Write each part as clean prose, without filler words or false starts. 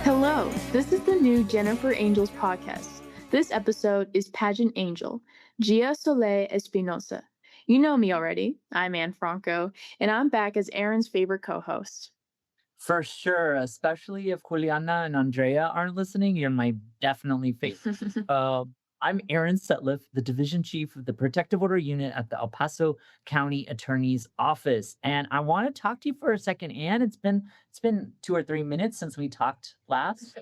Hello, this is the new Jennifer Angels podcast. This episode is Pageant Angel, Gia Soleil Espinoza. You know me already. I'm Anne Franco, and I'm back as Aaron's favorite co-host. For sure, especially if Juliana and Andrea aren't listening, you're my definitely favorite. Uh, I'm Aaron Sutliff, the Division Chief of the Protective Order Unit at the El Paso County Attorney's Office, and I want to talk to you for a second. Anne, it's been 2 or 3 minutes since we talked last.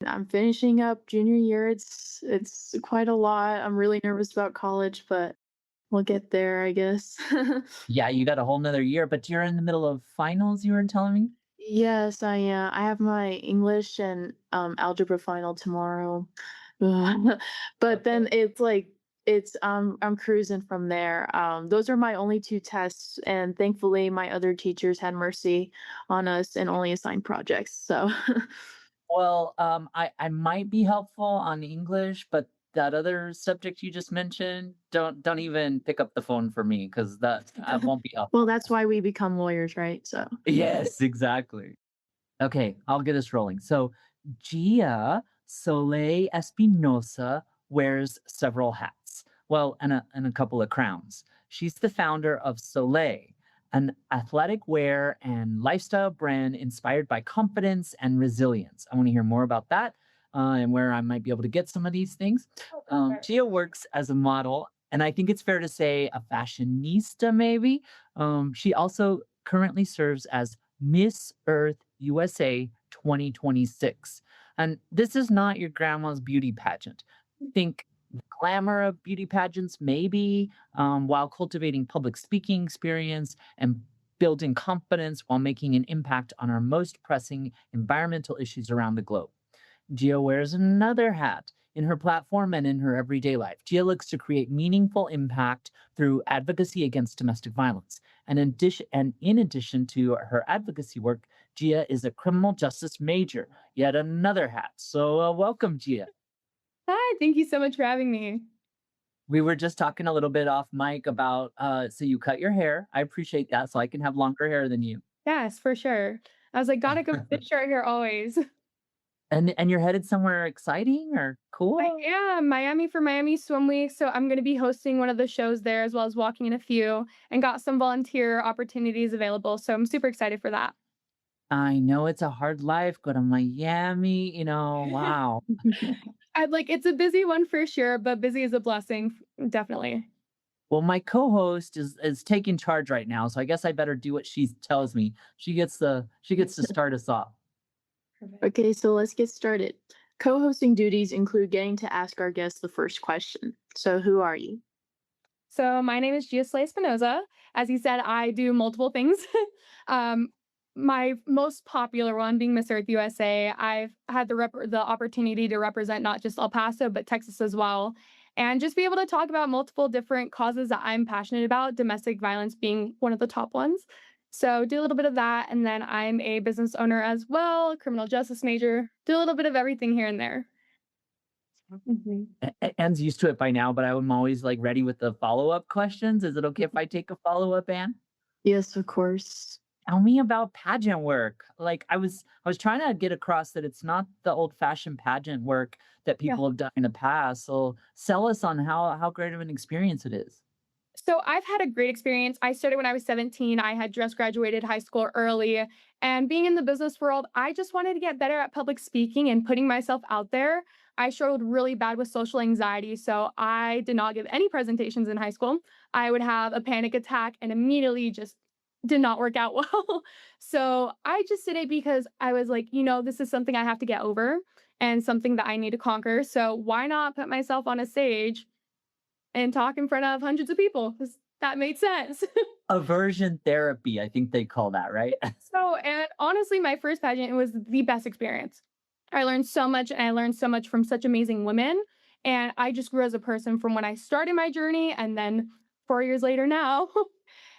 I'm finishing up junior year. It's quite a lot. I'm really nervous about college, but we'll get there, I guess. Yeah, you got a whole nother year, but you're in the middle of finals. You were telling me. Yes, I am. I have my English and algebra final tomorrow. Ugh. But then it's like I'm cruising from there. Those are my only two tests, and thankfully my other teachers had mercy on us and only assigned projects. So Well, I might be helpful on English, but that other subject you just mentioned, don't even pick up the phone for me because that I won't be well, helpful. that's why we become lawyers, right? So Yes, exactly. Okay, I'll get us rolling. So, Gia Soleil Espinosa wears several hats. Well, and a couple of crowns. She's the founder of Soleil, an athletic wear and lifestyle brand inspired by confidence and resilience. I want to hear more about that and where I might be able to get some of these things. Gia works as a model, and I think it's fair to say a fashionista, maybe. She also currently serves as Miss Earth USA 2026. And this is not your grandma's beauty pageant. Think the glamour of beauty pageants, maybe, while cultivating public speaking experience and building confidence while making an impact on our most pressing environmental issues around the globe. Gia wears another hat in her platform and in her everyday life. Gia looks to create meaningful impact through advocacy against domestic violence. And in addition to her advocacy work, Gia is a criminal justice major, yet another hat. So, welcome, Gia. Hi, thank you so much for having me. We were just talking a little bit off mic about, so you cut your hair. I appreciate that, so I can have longer hair than you. Yes, for sure. I was like, gotta go fit short hair always. And you're headed somewhere exciting or I cool? am Miami for Miami Swim Week, so I'm gonna be hosting one of the shows there as well as walking in a few and got some volunteer opportunities available. So I'm super excited for that. I know it's a hard life. Go to Miami, wow. I'd like it's a busy one for sure, but busy is a blessing, definitely. Well, my co-host is taking charge right now, so I guess I better do what she tells me. She gets to start us off. Perfect. okay, so let's get started. Co-hosting duties include getting to ask our guests the first question. So who are you? So my name is Gia Slay Espinoza. As you said, I do multiple things. um, my most popular one being Miss Earth USA. I've had the opportunity to represent not just El Paso but Texas as well, and just be able to talk about multiple different causes that I'm passionate about. Domestic violence being one of the top ones. So do a little bit of that, and then I'm a business owner as well, criminal justice major. Do a little bit of everything here and there. Mhm. Anne's used to it by now, but I'm always like ready with the follow-up questions. Is it okay if I take a follow-up, Anne? Yes, of course. Tell me about pageant work. Like I was trying to get across that it's not the old-fashioned pageant work that Yeah. people have done in the past. So sell us on how great of an experience it is. So I've had a great experience. I started when I was 17. I had just graduated high school early. And being in the business world, I just wanted to get better at public speaking and putting myself out there. I struggled really bad with social anxiety. So I did not give any presentations in high school. I would have a panic attack and immediately just did not work out well. So I just did it because I was like, this is something I have to get over and something that I need to conquer. So why not put myself on a stage and talk in front of hundreds of people? 'Cause that made sense. Aversion therapy, I think they call that, right? So, and honestly, my first pageant, it was the best experience. I learned so much and I learned so much from such amazing women. And I just grew as a person from when I started my journey and then 4 years later now.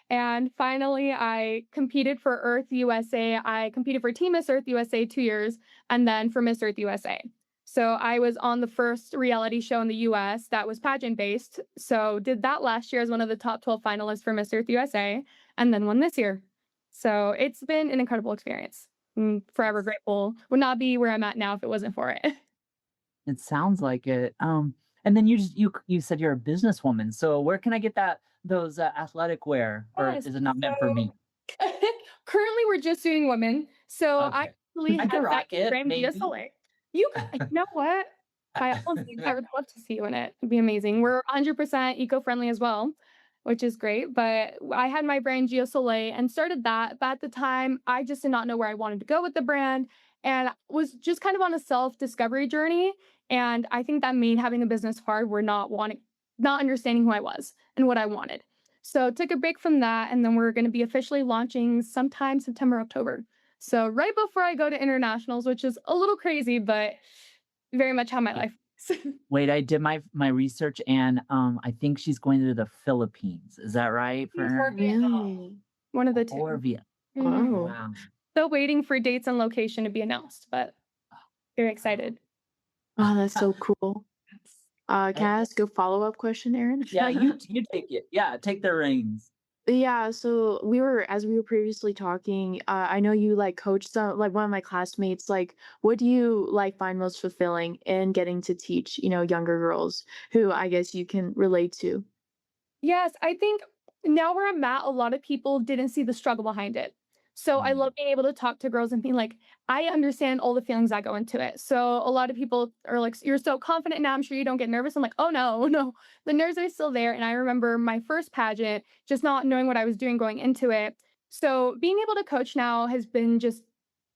And finally, I competed for Earth USA. I competed for Team Miss Earth USA 2 years and then for Miss Earth USA. So I was on the first reality show in the US that was pageant based. So did that last year as one of the top 12 finalists for Miss Earth USA and then won this year. So it's been an incredible experience. forever grateful. Would not be where I'm at now if it wasn't for it. It sounds like it. And then you said you're a businesswoman. So where can I get those athletic wear, or Yes. is it not meant for So me? currently we're just doing women. So I Okay. actually I can have that rock it, brand via maybe. Soleil. You know what? By all means, I would love to see you in it. It'd be amazing. We're 100% eco-friendly as well, which is great. But I had my brand Geo Soleil and started that. But at the time, I just did not know where I wanted to go with the brand and was just kind of on a self-discovery journey. And I think that made having a business hard. We're not understanding who I was and what I wanted. So took a break from that, and then we're going to be officially launching sometime September, October. So right before I go to internationals, which is a little crazy, but very much how my Yeah. life is. Wait, I did my research, and I think she's going to the Philippines. Is that right for Or her? Vietnam, Really? one of the Or two. Viet? Mhm. Wow. Wow. Still waiting for dates and location to be announced, but very excited. Oh, that's so cool. Uh, Can I ask a follow-up question, Erin? yeah, you take it. Yeah, take the reins. Yeah, so as we were previously talking, I know you like coach some like one of my classmates, like what do you like find most fulfilling in getting to teach, younger girls who I guess you can relate to? Yes, I think now where I'm at, a lot of people didn't see the struggle behind it. So I Mm. love being able to talk to girls and being like, I understand all the feelings that go into it. So a lot of people are like, you're so confident now. I'm sure you don't get nervous. I'm like, oh no, no, the nerves are still there. And I remember my first pageant, just not knowing what I was doing going into it. So being able to coach now has been just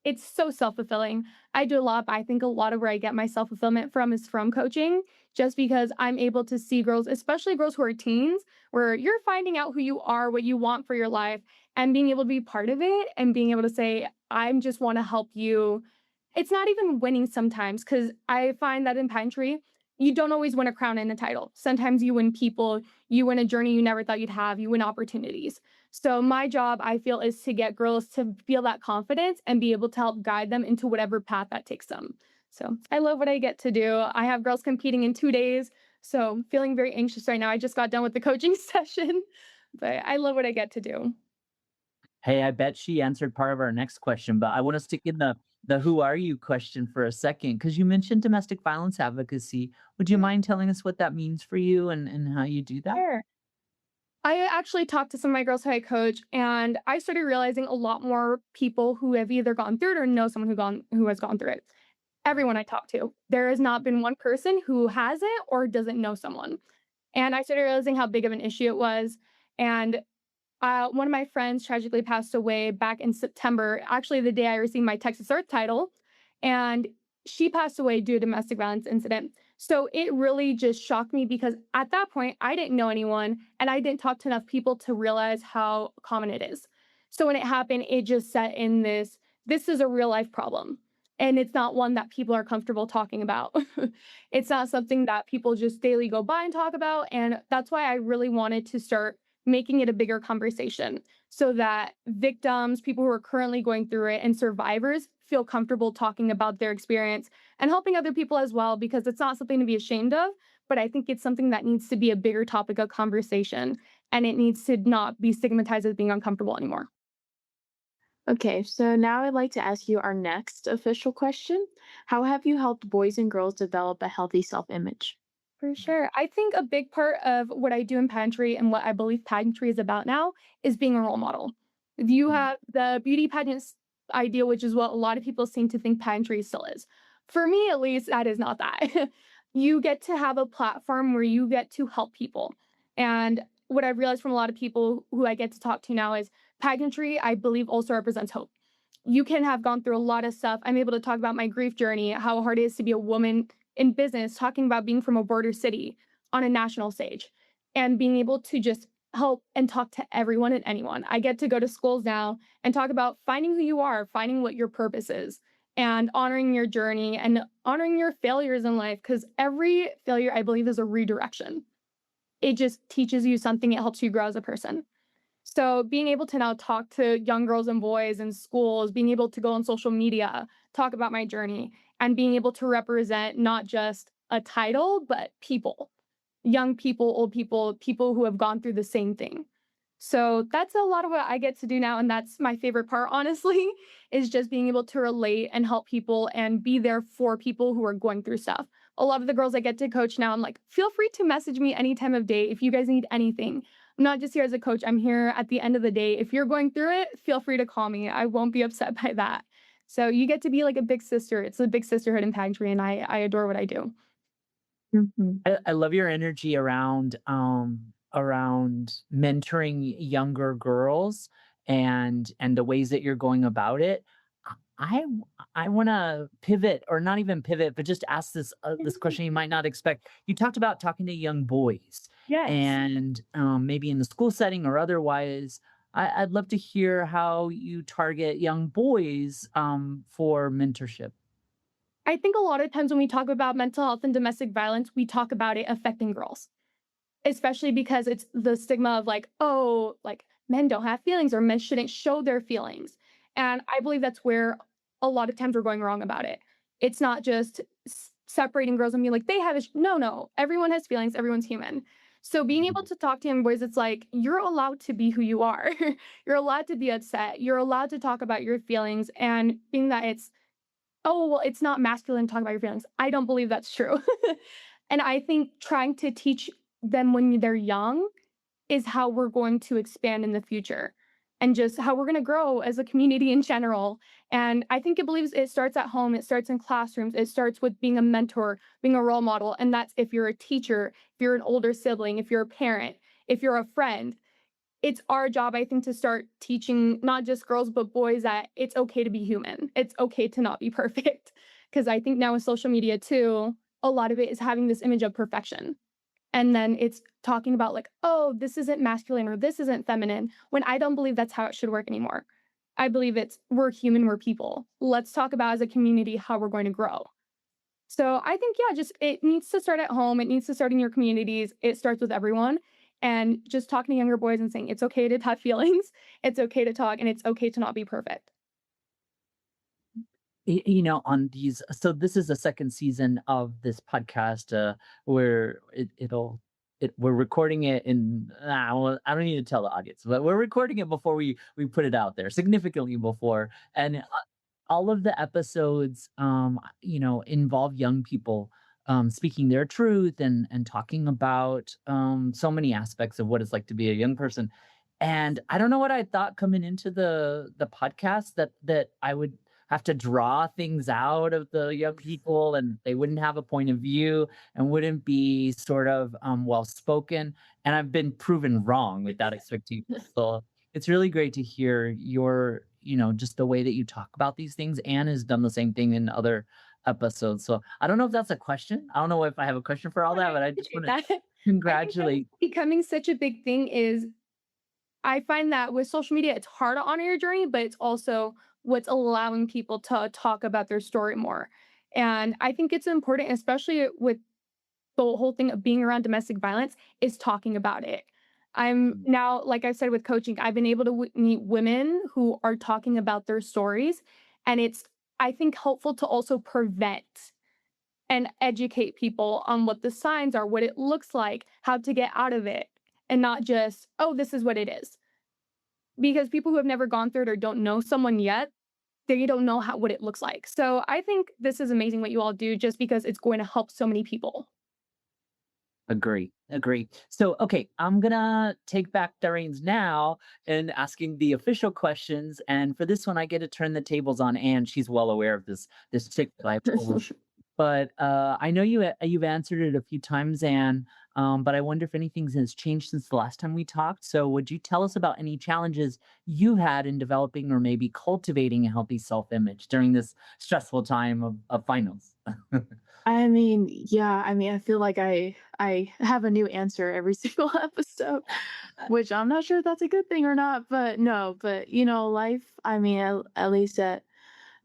it's so self-fulfilling. I do a lot, but I think a lot of where I get my self-fulfillment from is from coaching, just because I'm able to see girls, especially girls who are teens, where you're finding out who you are, what you want for your life, and being able to be part of it and being able to say, I just want to help you. It's not even winning sometimes because I find that in Pantry, you don't always win a crown and a title. Sometimes you win people, you win a journey you never thought you'd have, you win opportunities. So my job, I feel, is to get girls to feel that confidence and be able to help guide them into whatever path that takes them. So I love what I get to do. I have girls competing in 2 days. So feeling very anxious right now. I just got done with the coaching session, but I love what I get to do. Hey, I bet she answered part of our next question, but I want to stick in the who are you question for a second because you mentioned domestic violence advocacy. Would you Mhm. mind telling us what that means for you and how you do that? Sure. I actually talked to some of my girls who I coach, and I started realizing a lot more people who have either gone through it or know someone who has gone through it. Everyone I talk to, there has not been one person who hasn't or doesn't know someone. And I started realizing how big of an issue it was. And one of my friends tragically passed away back in September, actually, the day I received my Texas Earth title. And she passed away due to domestic violence incident. So it really just shocked me because at that point, I didn't know anyone and I didn't talk to enough people to realize how common it is. So when it happened, it just set in this is a real life problem. And it's not one that people are comfortable talking about. It's not something that people just daily go by and talk about. And that's why I really wanted to start making it a bigger conversation so that victims, people who are currently going through it, and survivors feel comfortable talking about their experience and helping other people as well, because it's not something to be ashamed of, but I think it's something that needs to be a bigger topic of conversation and it needs to not be stigmatized as being uncomfortable anymore. Okay, so now I'd like to ask you our next official question. How have you helped boys and girls develop a healthy self-image? For sure. I think a big part of what I do in Pantry and what I believe Pantry is about now is being a role model. You Mm. have the beauty pageants ideal, which is what a lot of people seem to think Pantry still is. For me, at least, that is not that. You get to have a platform where you get to help people. And what I've realized from a lot of people who I get to talk to now is pageantry, I believe, also represents hope. You can have gone through a lot of stuff. I'm able to talk about my grief journey, how hard it is to be a woman in business, talking about being from a border city on a national stage and being able to just help and talk to everyone and anyone. I get to go to schools now and talk about finding who you are, finding what your purpose is, and honoring your journey and honoring your failures in life. Because every failure, I believe, is a redirection. It just teaches you something, it helps you grow as a person. So being able to now talk to young girls and boys in schools, being able to go on social media, talk about my journey, and being able to represent not just a title, but people, young people, old people, people who have gone through the same thing. So that's a lot of what I get to do now, and that's my favorite part, honestly, is just being able to relate and help people and be there for people who are going through stuff. A lot of the girls I get to coach now, I'm like, feel free to message me any time of day if you guys need anything. I'm not just here as a coach, I'm here at the end of the day. If you're going through it, feel free to call me. I won't be upset by that. So you get to be like a big sister. It's a big sisterhood in pageantry, and I adore what I do. Mhm. I love your energy around mentoring younger girls and the ways that you're going about it. I I want to pivot, or not even pivot, but just ask this question you might not expect. You talked about talking to young boys, Yes. and maybe in the school setting or otherwise. I'd love to hear how you target young boys for mentorship. I think a lot of times when we talk about mental health and domestic violence, we talk about it affecting girls. Especially because it's the stigma of like, "Oh, like, men don't have feelings or men shouldn't show their feelings." And I believe that's where a lot of times we're going wrong about it. It's not just separating girls and being like, "They have a no, no, everyone has feelings, everyone's human." So being able to talk to young boys, it's like, you're allowed to be who you are. You're allowed to be upset. You're allowed to talk about your feelings, and being that it's, "Oh, well, it's not masculine to talk about your feelings." I don't believe that's true. And I think trying to teach them when they're young is how we're going to expand in the future and just how we're going to grow as a community in general. And I think it believes it starts at home, it starts in classrooms, it starts with being a mentor, being a role model. And that's if you're a teacher, if you're an older sibling, if you're a parent, if you're a friend. It's our job, I think, to start teaching not just girls, but boys that it's okay to be human. It's okay to not be perfect. Because I think now with social media too, a lot of it is having this image of perfection. And then it's talking about like, oh, this isn't masculine or this isn't feminine, when I don't believe that's how it should work anymore. I believe it's we're human, we're people. Let's talk about as a community how we're going to grow. So I think, yeah, just it needs to start at home. It needs to start in your communities. It starts with everyone. And just talking to younger boys and saying it's okay to have feelings, it's okay to talk, and it's okay to not be perfect. On these, so this is the second season of this podcast, where we're recording it in, well, I don't need to tell the audience, but we're recording it before we put it out there, significantly before. And all of the episodes, involve young people speaking their truth and talking about so many aspects of what it's like to be a young person. And I don't know what I thought coming into the podcast, that I would have to draw things out of the young people, and they wouldn't have a point of view and wouldn't be sort of well spoken. And I've been proven wrong with that expectation. So it's really great to hear just the way that you talk about these things. Anne has done the same thing in other episodes. So I don't know if that's a question. I don't know if I have a question for all And that, I but I just appreciate want to that. I think that's congratulate. becoming such a big thing is I find that with social media, it's hard to honor your journey, but it's also what's allowing people to talk about their story more. And I think it's important, especially with the whole thing of being around domestic violence, is talking about it. I'm now, like I said, with coaching, I've been able to meet women who are talking about their stories. And it's, I think, helpful to also prevent and educate people on what the signs are, what it looks like, how to get out of it, and not just, oh, this is what it is. Because people who have never gone through it or don't know someone yet, they don't know what it looks like. So I think this is amazing what you all do just because it's going to help so many people. Agree, agree. So, okay, I'm gonna take back the reins now and asking the official questions. And for this one, I get to turn the tables on Anne. She's well aware of this chick that I pulled. But I know you've answered it a few times, Anne. But I wonder if anything has changed since the last time we talked. So, would you tell us about any challenges you had in developing or maybe cultivating a healthy self-image during this stressful time of finals? I mean, yeah, I mean, I feel like I have a new answer every single episode, which I'm not sure if that's a good thing or not, but no, but life, I mean, at least at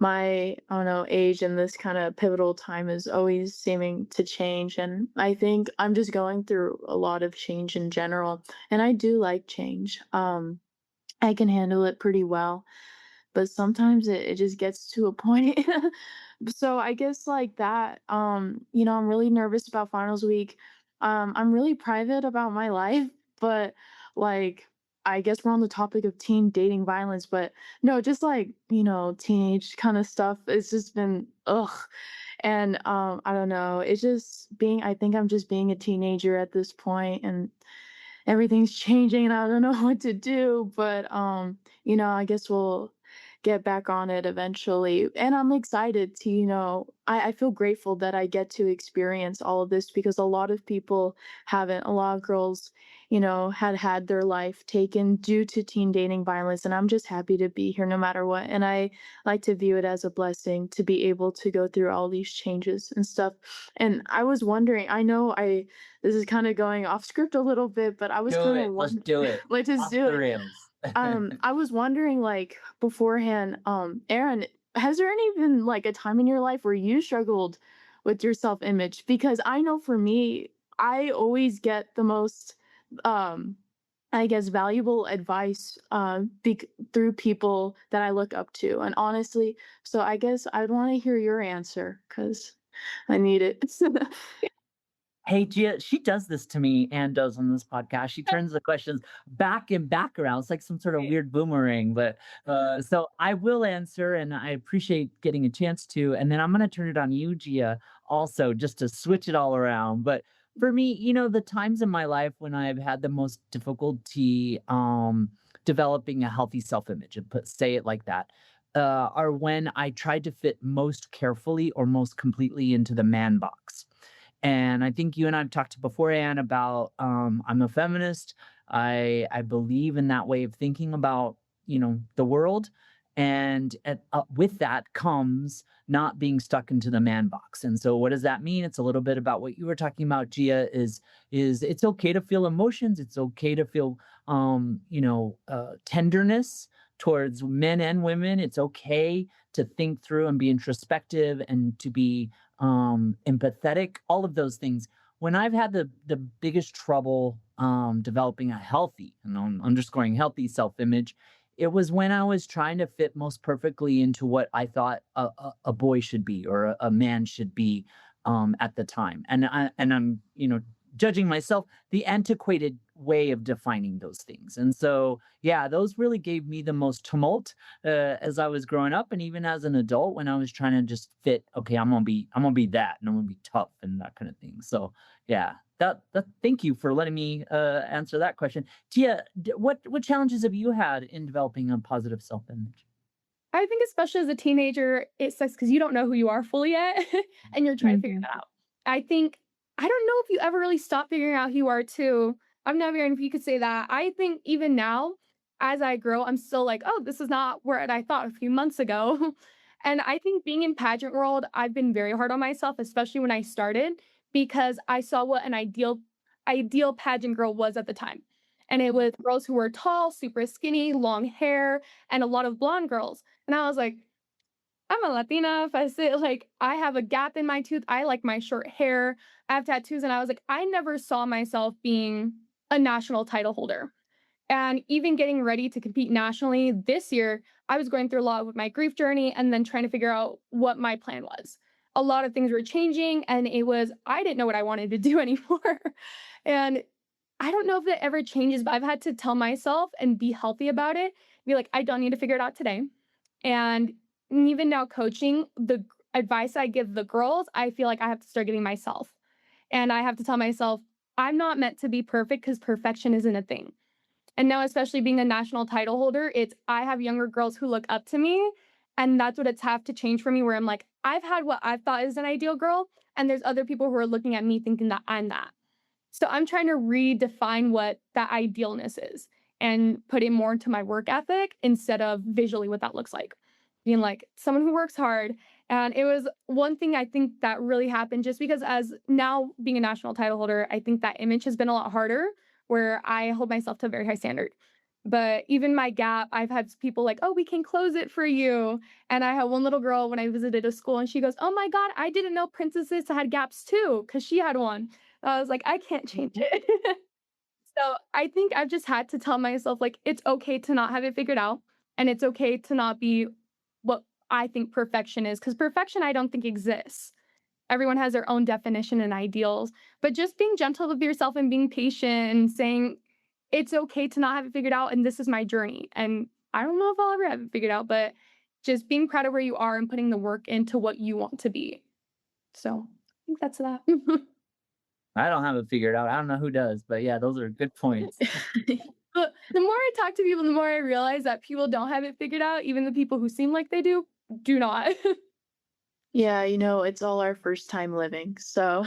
my, I don't know, age and this kind of pivotal time is always seeming to change. And I think I'm just going through a lot of change in general. And I do like change. I can handle it pretty well, but sometimes it just gets to a point. So I guess like that, I'm really nervous about finals week. I'm really private about my life, but like I guess we're on the topic of teen dating violence, but no, just like, teenage kind of stuff. It's just been ugh. And I don't know. It's just being I think I'm just being a teenager at this point, and everything's changing and I don't know what to do, but I guess we'll get back on it eventually. And I'm excited to, I feel grateful that I get to experience all of this because a lot of people haven't. A lot of girls, had their life taken due to teen dating violence. And I'm just happy to be here no matter what. And I like to view it as a blessing to be able to go through all these changes and stuff. And I was wondering, I know this is kind of going off script a little bit, but I was Do kind it. of Let's wondering, do it. let's just Off do the it. rails. I was wondering, like, beforehand, Aaron, has there any been like a time in your life where you struggled with your self-image? Because I know for me, I always get the most, um, I guess, valuable advice through people that I look up to. And honestly, so I guess I'd want to hear your answer because I need it. Hey, Gia, she does this to me and does on this podcast. She turns the questions back and back around. It's like some sort of weird boomerang. But so I will answer, and I appreciate getting a chance to. And then I'm going to turn it on you, Gia, also, just to switch it all around. But for me, the times in my life when I've had the most difficulty developing a healthy self image, and say it like that, are when I tried to fit most carefully or most completely into the man box. And I think you and I've talked beforehand about I'm a feminist. I believe in that way of thinking about the world, and with that comes not being stuck into the man box. And so, what does that mean? It's a little bit about what you were talking about, Gia. Is it's okay to feel emotions. It's okay to feel tenderness towards men and women. It's okay to think through and be introspective and to be empathetic, all of those things. When I've had the biggest trouble developing a healthy, and I'm underscoring healthy self-image, it was when I was trying to fit most perfectly into what I thought a boy should be or a man should be at the time. And I'm judging myself the antiquated way of defining those things. And so yeah, those really gave me the most tumult as I was growing up, and even as an adult when I was trying to just fit. Okay, I'm gonna be that, and I'm gonna be tough and that kind of thing. So yeah, that. Thank you for letting me answer that question. Tia, what challenges have you had in developing a positive self image? I think especially as a teenager, it sucks because you don't know who you are fully yet, and you're trying to figure Mhm. that out. I think I don't know if you ever really stop figuring out who you are too. I'm not hearing if you could say that. I think even now, as I grow, I'm still like, oh, this is not what I thought a few months ago. And I think being in pageant world, I've been very hard on myself, especially when I started, because I saw what an ideal pageant girl was at the time. And it was girls who were tall, super skinny, long hair, and a lot of blonde girls. And I was like, I'm a Latina. If I say like I have a gap in my tooth, I like my short hair, I have tattoos, and I was like, I never saw myself being a national title holder. And even getting ready to compete nationally this year, I was going through a lot with my grief journey and then trying to figure out what my plan was. A lot of things were changing, and I didn't know what I wanted to do anymore. And I don't know if it ever changes, but I've had to tell myself and be healthy about it. Be like, I don't need to figure it out today. And even now, coaching, advice I give the girls, I feel like I have to start giving myself. And I have to tell myself, I'm not meant to be perfect because perfection isn't a thing. And now, especially being a national title holder, I have younger girls who look up to me. And that's what it's have to change for me, where I'm like, I've had what I've thought is an ideal girl. And there's other people who are looking at me thinking that I'm that. So I'm trying to redefine what that idealness is and put it more into my work ethic instead of visually what that looks like. Being like someone who works hard. And it was one thing I think that really happened just because as now being a national title holder, I think that image has been a lot harder where I hold myself to a very high standard. But even my gap, I've had people like, oh, we can close it for you. And I had one little girl when I visited a school and she goes, oh my God, I didn't know princesses had gaps too, because she had one. I was like, I can't change it. So I think I've just had to tell myself, like, it's okay to not have it figured out. And it's okay to not be what I think perfection is, because perfection I don't think exists. Everyone has their own definition and ideals. But just being gentle with yourself and being patient and saying, it's okay to not have it figured out, and this is my journey. And I don't know if I'll ever have it figured out, but just being proud of where you are and putting the work into what you want to be. So I think that's that. I don't have it figured out. I don't know who does, but yeah, those are good points. But the more I talk to people, the more I realize that people don't have it figured out. Even the people who seem like they do not. Yeah, it's all our first time living. So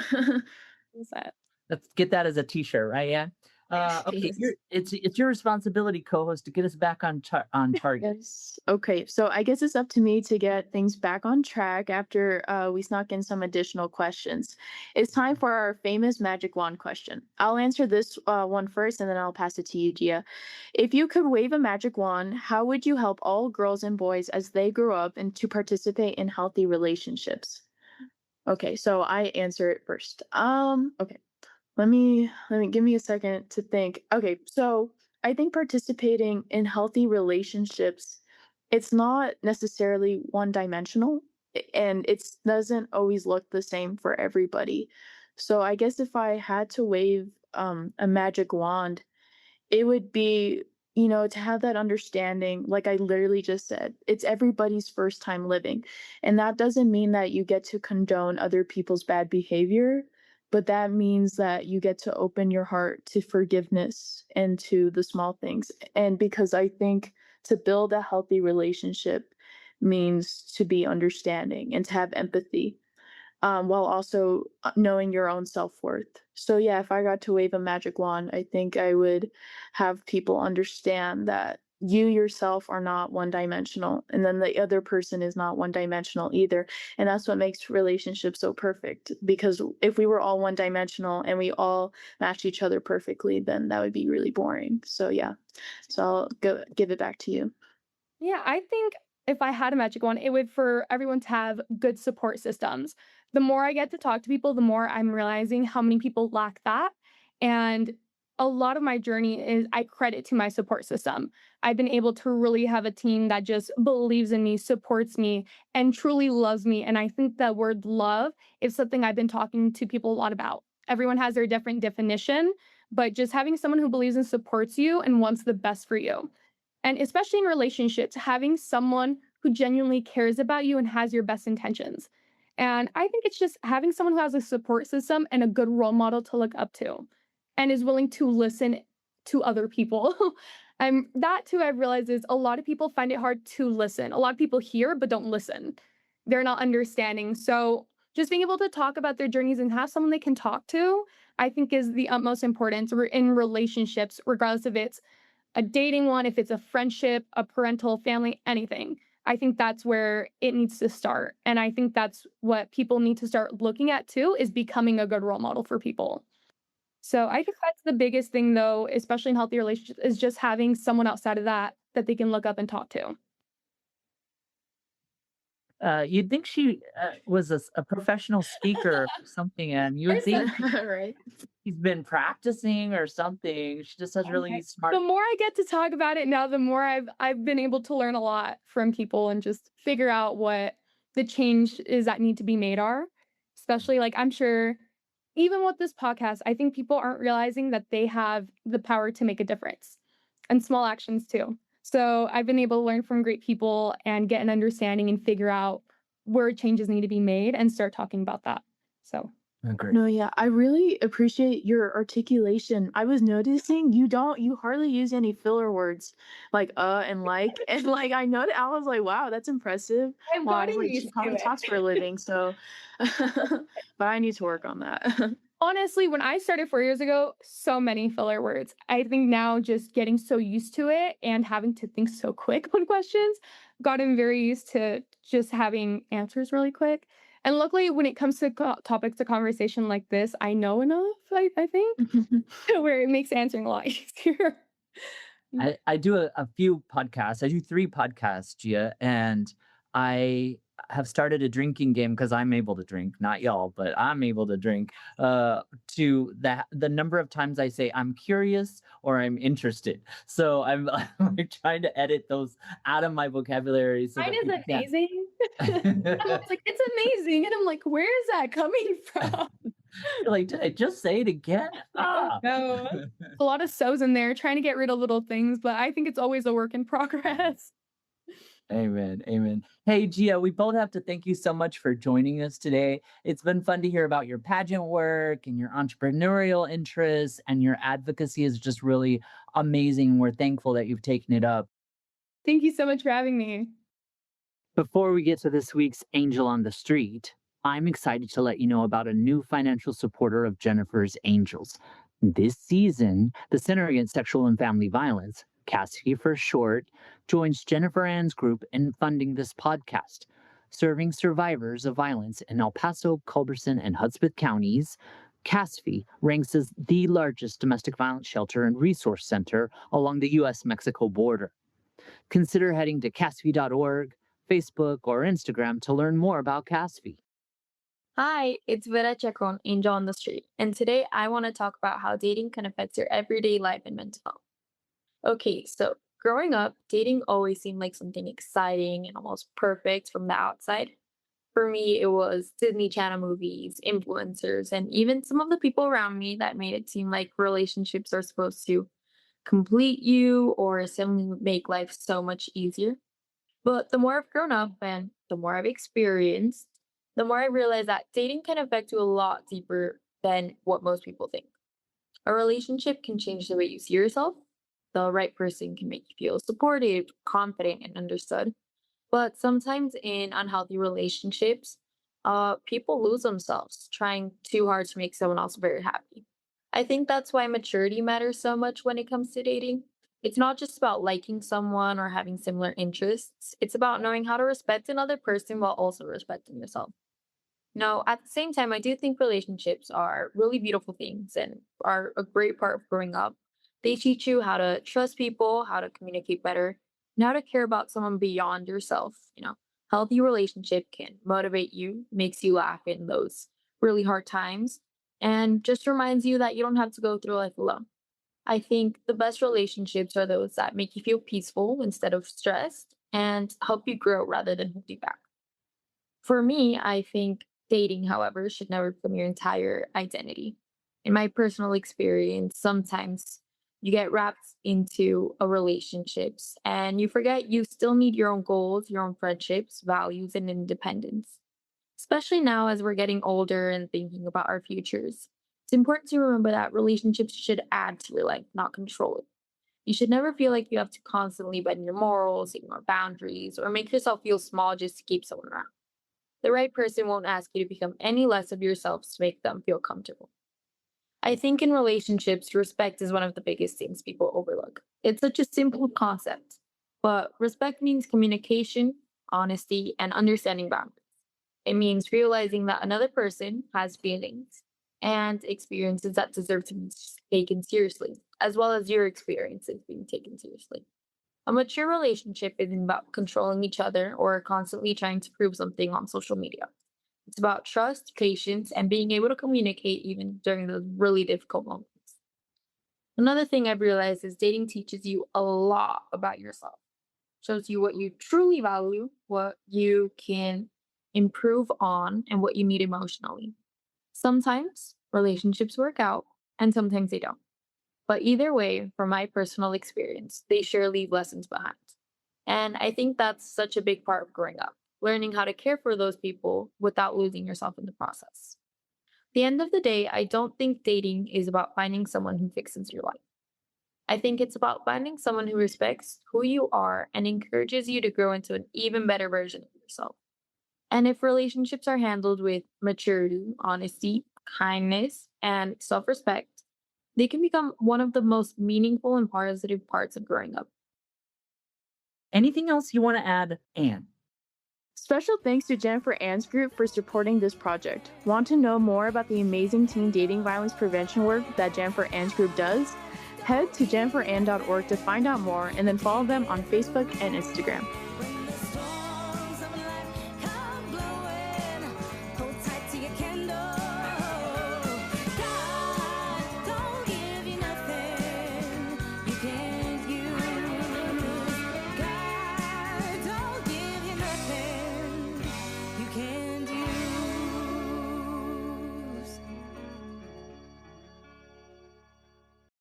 What's that? Let's get that as a t-shirt, right? Yeah. Okay, yes. it's your responsibility, co-host, to get us back on target. Yes. Okay. So I guess it's up to me to get things back on track after we snuck in some additional questions. It's time for our famous magic wand question. I'll answer this one first and then I'll pass it to you, Gia. If you could wave a magic wand, how would you help all girls and boys as they grow up and to participate in healthy relationships? Okay, so I answer it first. Okay. Let me give me a second to think. Okay, so I think participating in healthy relationships, it's not necessarily one dimensional and it doesn't always look the same for everybody. So I guess if I had to wave a magic wand, it would be, to have that understanding, like I literally just said, it's everybody's first time living. And that doesn't mean that you get to condone other people's bad behavior, but that means that you get to open your heart to forgiveness and to the small things. And because I think to build a healthy relationship means to be understanding and to have empathy while also knowing your own self-worth. So yeah, if I got to wave a magic wand, I think I would have people understand that you yourself are not one dimensional and then the other person is not one dimensional either. And that's what makes relationships so perfect because if we were all one dimensional and we all matched each other perfectly, then that would be really boring. So yeah. So I'll go give it back to you. Yeah, I think if I had a magic wand, it would for everyone to have good support systems. The more I get to talk to people, the more I'm realizing how many people lack that. And a lot of my journey is I credit to my support system. I've been able to really have a team that just believes in me, supports me, and truly loves me. And I think that word love is something I've been talking to people a lot about. Everyone has their different definition, but just having someone who believes and supports you and wants the best for you. And especially in relationships, having someone who genuinely cares about you and has your best intentions. And I think it's just having someone who has a support system and a good role model to look up to and is willing to listen to other people. And that too, I've realized is a lot of people find it hard to listen. A lot of people hear, but don't listen. They're not understanding. So just being able to talk about their journeys and have someone they can talk to, I think is the utmost importance in relationships, regardless if it's a dating one, if it's a friendship, a parental, family, anything. I think that's where it needs to start. And I think that's what people need to start looking at too, is becoming a good role model for people. So I think that's the biggest thing though, especially in healthy relationships, is just having someone outside of that that they can look up and talk to. You'd think she was a professional speaker or something, and you would think Right. she's been practicing or something. She just has really Okay. smart. The more I get to talk about it now, the more I've been able to learn a lot from people and just figure out what the change is that need to be made are. Especially like I'm sure even with this podcast, I think people aren't realizing that they have the power to make a difference and small actions too. So I've been able to learn from great people and get an understanding and figure out where changes need to be made and start talking about that. So Agree. No, yeah, I really appreciate your articulation. I was noticing you hardly use any filler words like and like and like I know that I was like, wow, that's impressive. I've Well, I was gotten like, she used to probably it. talks for a living, so but I need to work on that. Honestly, when I started 4 years ago, so many filler words. I think now just getting so used to it and having to think so quick on questions, gotten very used to just having answers really quick. And luckily, when it comes to topics of conversation like this, I know enough, I think, where it makes answering a lot easier. I do a few podcasts. I do 3 podcasts, Gia, and I have started a drinking game because I'm able to drink, not y'all, but I'm able to drink. To the number of times I say I'm curious or I'm interested. So I'm, I'm like trying to edit those out of my vocabulary so Mine that is people amazing. I'm can't. always like, it's amazing. And I'm like, where is that coming from? You're like, did I just say it again? Ah. No. A lot of so's in there trying to get rid of little things, but I think it's always a work in progress. Amen. Amen. Hey, Gia, we both have to thank you so much for joining us today. It's been fun to hear about your pageant work and your entrepreneurial interests, and your advocacy is just really amazing. We're thankful that you've taken it up. Thank you so much for having me. Before we get to this week's Angel on the Street, I'm excited to let you know about a new financial supporter of Jennifer's Angels. This season, the Center Against Sexual and Family Violence, CASFI for short, joins Jennifer Ann's group in funding this podcast. Serving survivors of violence in El Paso, Culberson, and Hudspeth counties, CASFI ranks as the largest domestic violence shelter and resource center along the U.S. Mexico border. Consider heading to casfi.org, Facebook, or Instagram to learn more about CASFI. Hi, it's Vera Chacon, Angel on the Street, and today I want to talk about how dating can affect your everyday life and mental health. Okay, so growing up, dating always seemed like something exciting and almost perfect from the outside. For me, it was Disney Channel movies, influencers, and even some of the people around me that made it seem like relationships are supposed to complete you or simply make life so much easier. But the more I've grown up and the more I've experienced, the more I realize that dating can affect you a lot deeper than what most people think. A relationship can change the way you see yourself. The right person can make you feel supported, confident, and understood. But sometimes in unhealthy relationships, people lose themselves trying too hard to make someone else very happy. I think that's why maturity matters so much when it comes to dating. It's not just about liking someone or having similar interests, it's about knowing how to respect another person while also respecting yourself. No, at the same time, I do think relationships are really beautiful things and are a great part of growing up. They teach you how to trust people, how to communicate better, and how to care about someone beyond yourself. Healthy relationship can motivate you, makes you laugh in those really hard times, and just reminds you that you don't have to go through life alone. I think the best relationships are those that make you feel peaceful instead of stressed and help you grow rather than hold you back. For me, I think dating, however, should never become your entire identity. In my personal experience, sometimes you get wrapped into a relationships and you forget you still need your own goals, your own friendships, values, and independence. Especially now as we're getting older and thinking about our futures. It's important to remember that relationships should add to your life, not control it. You should never feel like you have to constantly bend your morals, ignore boundaries, or make yourself feel small just to keep someone around. The right person won't ask you to become any less of yourself to make them feel comfortable. I think in relationships, respect is one of the biggest things people overlook. It's such a simple concept, but respect means communication, honesty, and understanding boundaries. It means realizing that another person has feelings and experiences that deserve to be taken seriously, as well as your experiences being taken seriously. A mature relationship isn't about controlling each other or constantly trying to prove something on social media. It's about trust, patience, and being able to communicate even during those really difficult moments. Another thing I've realized is dating teaches you a lot about yourself, shows you what you truly value, what you can improve on, and what you need emotionally. Sometimes relationships work out, and sometimes they don't. But either way, from my personal experience, they sure leave lessons behind. And I think that's such a big part of growing up, learning how to care for those people without losing yourself in the process. At the end of the day, I don't think dating is about finding someone who fixes your life. I think it's about finding someone who respects who you are and encourages you to grow into an even better version of yourself. And if relationships are handled with maturity, honesty, kindness, and self respect, they can become one of the most meaningful and positive parts of growing up. Anything else you want to add, Anne? Special thanks to Jennifer Ann's group for supporting this project. Want to know more about the amazing teen dating violence prevention work that Jennifer Ann's group does? Head to jenniferann.org to find out more and then follow them on Facebook and Instagram.